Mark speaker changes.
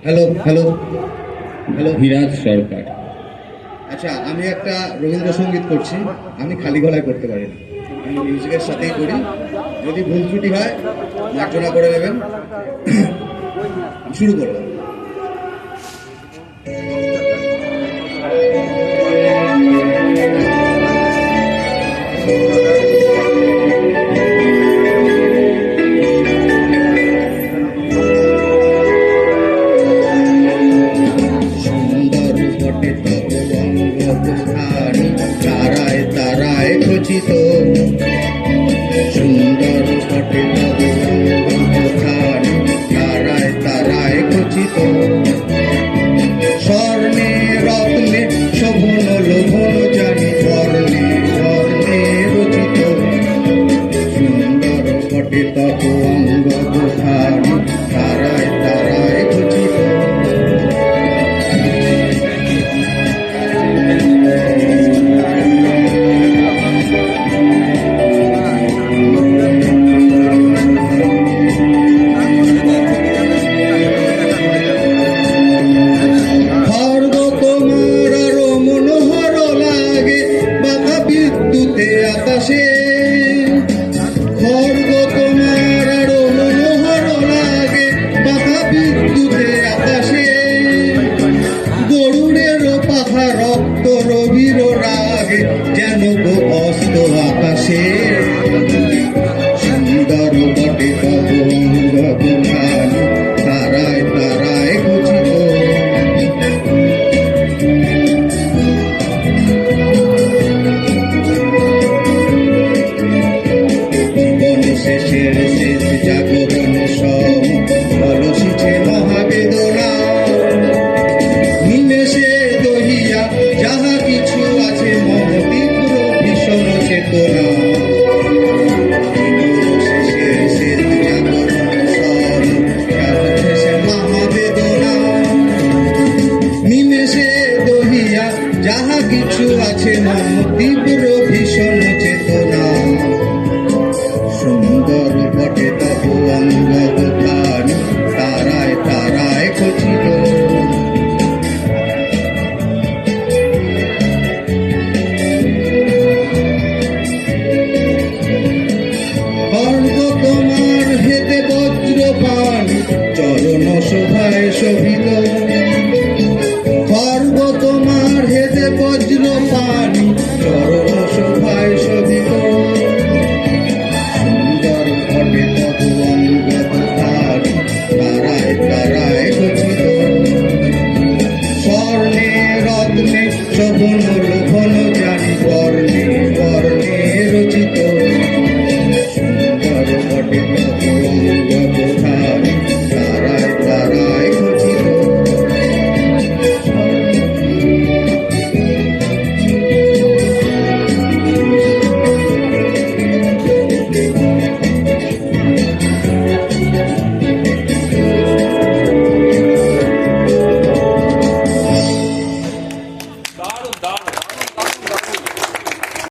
Speaker 1: Hello hello hello
Speaker 2: Dhiraj সরকার।
Speaker 1: আচ্ছা, আমি একটা রবীন্দ্রসঙ্গীত করছি। আমি খালি গলায় করতে পারি না, আমি মিউজিকের সাথেই করি। যদি ভুল ত্রুটি হয় মার্জনা করে নেবেন। শুরু করলাম। তারায় তারায় খচিত সুন্দর পটে তারায় তারায় খচিত স্বর্ণে রত্নে শোভন লোভন জানি স্বর্ণে স্বর্ণে রচিত সুন্দর পটে তপ অঙ্গ দুখানি তারায় তারায় খচিত। আকাশে খর্গ তোমার আরো মনোহর লাগে বাধা বিদ্যুতে আকাশে গরুড়ের পাখা রক্ত রবির রাগে যেন গো অস্ত আকাশে সুন্দর বটে তব অঙ্গ দুখানি তারায় তারায় খচিত শেষের শেষ জাগরণ সম অলসিছে মহাবেদনা নিমেষে দহিয়া যাহা কিছু আছে মন তীব্র ভীষণ চেতনা শেষের শেষ জাগরণ সম শেষে মহাবেদনা নিমেষে দহিয়া যাহা কিছু আছে মন তীব্র ভীষণ চেতনা সুন্দর বটে তব অঙ্গ দুখানি তারায় তারায় খচিত খর্গ তোমার হেতে বজ্রপাণি চরণ শোভায় শোভিত